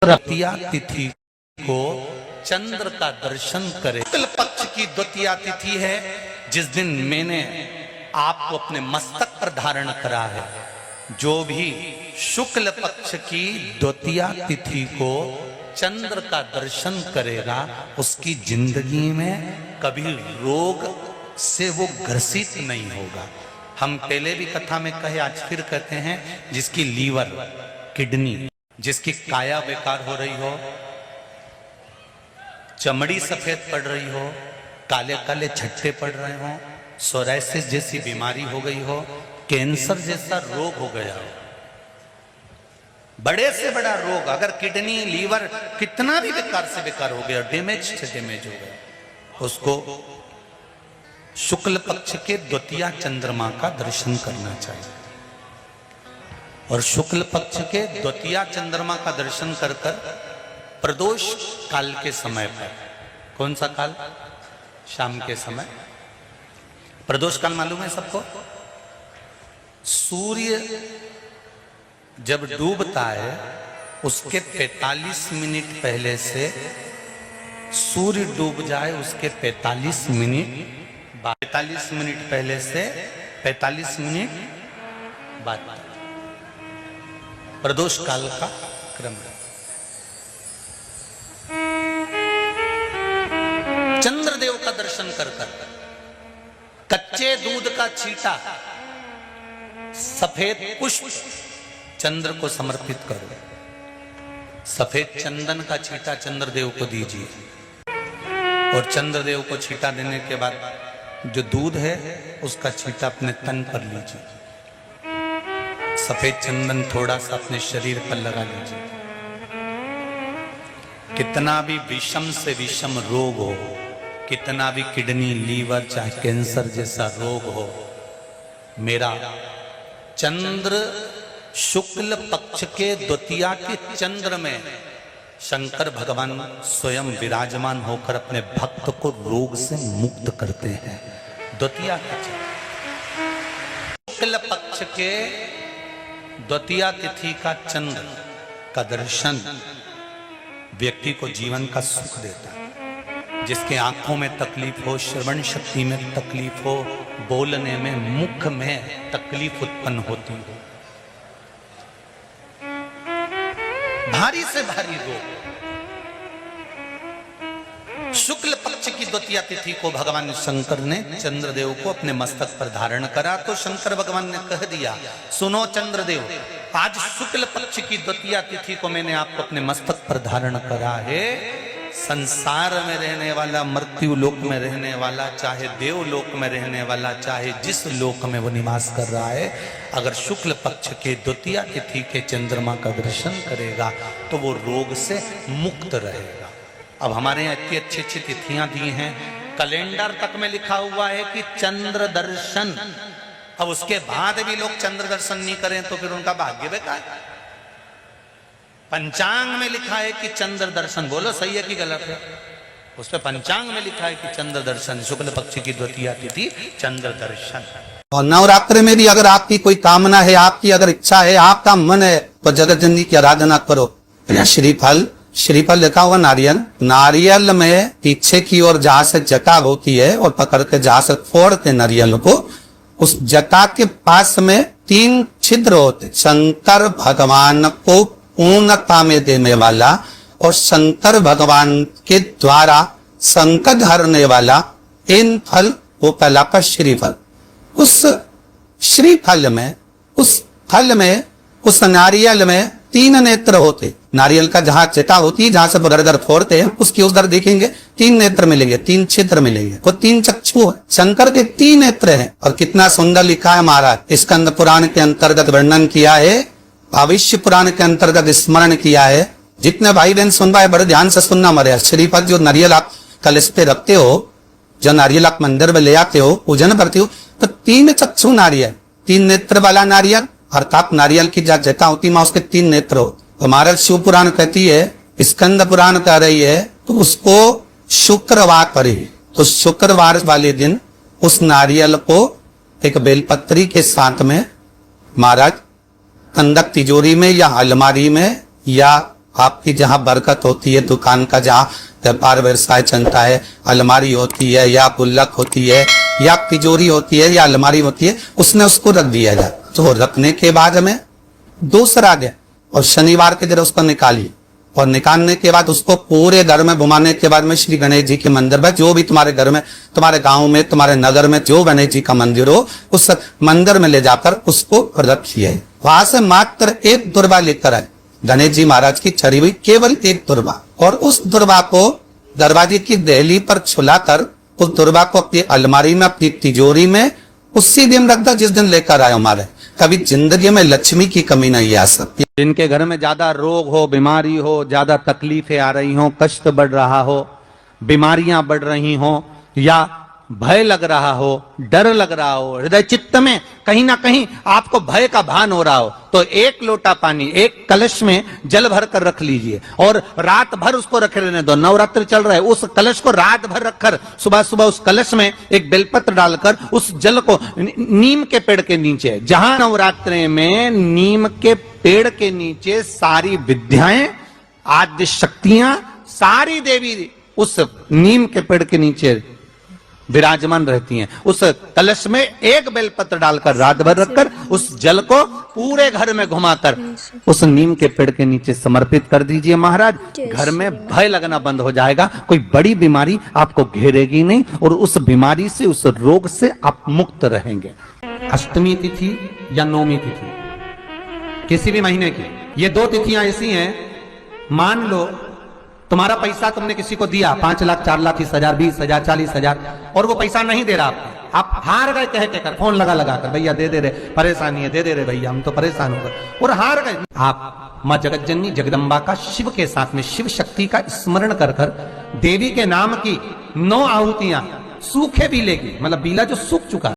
द्वितीया तिथि को चंद्र का दर्शन करें। शुक्ल पक्ष की द्वितीया तिथि है जिस दिन मैंने आपको अपने मस्तक पर धारण करा है। जो भी शुक्ल पक्ष की द्वितीया तिथि को चंद्र का दर्शन करेगा उसकी जिंदगी में कभी रोग से वो ग्रसित नहीं होगा। हम पहले भी कथा में कहे, आज फिर कहते हैं, जिसकी लीवर, किडनी, जिसकी काया बेकार हो रही हो, चमड़ी सफेद पड़ रही हो, काले काले छट्टे पड़ रहे हो, सोराइसिस जैसी बीमारी हो गई हो, कैंसर जैसा रोग हो गया हो, बड़े से बड़ा रोग, अगर किडनी लीवर कितना भी बेकार से बेकार हो गया, डैमेज से डैमेज हो गया, उसको शुक्ल पक्ष के द्वितीया चंद्रमा का दर्शन करना चाहिए। और शुक्ल पक्ष के द्वितीया चंद्रमा का दर्शन कर कर प्रदोष काल के समय पर, कौन सा काल? शाम के समय। प्रदोष काल मालूम है सबको? सूर्य जब डूबता है उसके 45 मिनट पहले से, सूर्य डूब जाए उसके 45 मिनट पहले से 45 मिनट बाद प्रदोष काल का क्रम है। चंद्रदेव का दर्शन कर कर कच्चे दूध का छींटा, सफेद पुष्प चंद्र को समर्पित करो। सफेद चंदन का छींटा चंद्रदेव को दीजिए और चंद्रदेव को छींटा देने के बाद जो दूध है उसका छींटा अपने तन पर लीजिए। सफेद चंदन थोड़ा सा अपने शरीर पर लगा लीजिए। कितना भी विषम से विषम रोग हो, कितना भी किडनी, लीवर, चाहे कैंसर जैसा रोग हो, मेरा चंद्र शुक्ल पक्ष के द्वितीया के चंद्र में शंकर भगवान स्वयं विराजमान होकर अपने भक्त को रोग से मुक्त करते हैं। द्वितीया का चंद्र, शुक्ल पक्ष के द्वितीया तिथि का चंद्र का दर्शन व्यक्ति को जीवन का सुख देता है। जिसके आंखों में तकलीफ हो, श्रवण शक्ति में तकलीफ हो, बोलने में, मुख में तकलीफ उत्पन्न होती हो, भारी से भारी रोग, शुक्ल पक्ष की द्वितीया तिथि को भगवान शंकर ने चंद्रदेव को अपने मस्तक पर धारण करा। तो शंकर भगवान ने कह दिया, सुनो चंद्रदेव, आज शुक्ल पक्ष की द्वितीया तिथि को मैंने आपको अपने मस्तक पर धारण करा है। संसार में रहने वाला, मृत्यु लोक में रहने वाला, चाहे देवलोक में रहने वाला, चाहे जिस लोक में वो निवास कर रहा है, अगर शुक्ल पक्ष के द्वितीया तिथि के चंद्रमा का दर्शन करेगा तो वो रोग से मुक्त रहेगा। अब हमारे यहाँ इतनी अच्छी अच्छी तिथियां दी हैं, कैलेंडर तक में लिखा हुआ है कि चंद्र दर्शन। अब उसके बाद भी लोग चंद्र दर्शन नहीं करें तो फिर उनका भाग्य बेकार। पंचांग में लिखा है कि चंद्र दर्शन, बोलो सही है कि गलत है? उस पे पंचांग में लिखा है कि चंद्र दर्शन, शुक्ल पक्ष की द्वितीया तिथि चंद्र दर्शन। और नवरात्र में भी अगर आपकी कोई कामना है, आपकी अगर इच्छा है, आपका मन है, तो जगत जननी की आराधना करो। श्रीफल, श्रीफल लिखा हुआ नारियल, नारियल में पीछे की ओर जहां से जटा होती है और पकड़ के जहां से फोड़ते नारियल को, उस जटा के पास में 3 छिद्र होते। शंकर भगवान को पूर्णता में देने वाला और शंकर भगवान के द्वारा संकट हरने वाला इन फल, वो कहलाता श्रीफल। उस श्रीफल में, उस फल में, उस नारियल में 3 नेत्र होते। नारियल का जहां जटा होती है, जहां से दर फोड़ते हैं, उसकी उधर देखेंगे 3 नेत्र मिलेंगे, 3 छिद्र मिलेंगे, वो 3 चक्षु है। शंकर के 3 नेत्र हैं। और कितना सुंदर लिखा है महाराज, स्कंद पुराण के अंतर्गत वर्णन किया है, भविष्य पुराण के अंतर्गत स्मरण किया है। जितने भाई बहन सुन पाए बड़े ध्यान से सुनना मरे। श्रीफल जो नारियल आप कलश पे रखते हो, जो नारियल आप मंदिर में ले आते हो, पूजन करते हो, तो 3 चक्षु नारियल, 3 नेत्र वाला नारियल, अर्थात नारियल की जहाँ जटा होती है उसके 3 नेत्र हो। हमारा शिव पुराण कहती है, स्कंद पुराण कह रही है, तो उसको शुक्रवार करे, तो शुक्रवार वाले दिन उस नारियल को एक बेलपत्री के साथ में महाराज कंदक तिजोरी में या अलमारी में या आपकी जहाँ बरकत होती है, दुकान का जहाँ व्यापार व्यवसाय चलता है, अलमारी होती है या गुल्लक होती है या तिजोरी होती है या अलमारी होती है, उसने उसको रख दिया जाए। तो रखने के बाद हमें दूसरा दिन और शनिवार के दिन उसको निकालिए, और निकालने के बाद उसको पूरे घर में घुमाने के बाद में श्री गणेश जी के मंदिर में, जो भी तुम्हारे घर में, तुम्हारे गांव में, तुम्हारे नगर में जो गणेश जी का मंदिर हो, उस मंदिर में ले जाकर उसको रखिए। वहां से मात्र एक दुर्वा लेकर आए, गणेश जी महाराज की चढ़ी हुई केवल एक दुर्वा, और उस दुर्वा को दरवाजे की दहली पर छुलाकर उस दुर्वा को अपनी अलमारी में, अपनी तिजोरी में उसी दिन रख दो जिस दिन लेकर आए हमारे। कभी जिंदगी में लक्ष्मी की कमी नहीं आ सकती। जिनके घर में ज्यादा रोग हो, बीमारी हो, ज्यादा तकलीफें आ रही हो, कष्ट बढ़ रहा हो, बीमारियां बढ़ रही हो, या भय लग रहा हो, डर लग रहा हो, हृदय चित्त में कहीं ना कहीं आपको भय का भान हो रहा हो, तो एक लोटा पानी, एक कलश में जल भर कर रख लीजिए और रात भर उसको रखे रहने दो। नवरात्र चल रहा है, उस कलश को रात भर रखकर सुबह सुबह उस कलश में एक बेलपत्र डालकर उस जल को नीम के पेड़ के नीचे, जहां नवरात्रि में नीम के पेड़ के नीचे सारी विद्याएं, आद्य शक्तियां, सारी देवी उस नीम के पेड़ के नीचे विराजमान रहती हैं। उस कलश में एक बेलपत्र डालकर रात भर रखकर उस जल को पूरे घर में घुमाकर उस नीम के पेड़ के नीचे समर्पित कर दीजिए महाराज। घर में भय लगना बंद हो जाएगा, कोई बड़ी बीमारी आपको घेरेगी नहीं और उस बीमारी से, उस रोग से आप मुक्त रहेंगे। अष्टमी तिथि या नौमी तिथि किसी भी महीने की, ये दो तिथियां ऐसी हैं, मान लो तुम्हारा पैसा तुमने किसी को दिया 5 लाख 4 लाख 30,000 20,000 40,000 और वो पैसा नहीं दे रहा आपको, आप हार गए कह के कर, फोन लगा लगा कर, भैया दे दे रहे, परेशानी है, दे दे रहे भैया, हम तो परेशान हो गए और हार गए। आप मां जगत जननी जगदम्बा का शिव के साथ में, शिव शक्ति का स्मरण कर कर देवी के नाम की 9 आहुतियां, सूखे बीले की, मतलब बीला जो सूख चुका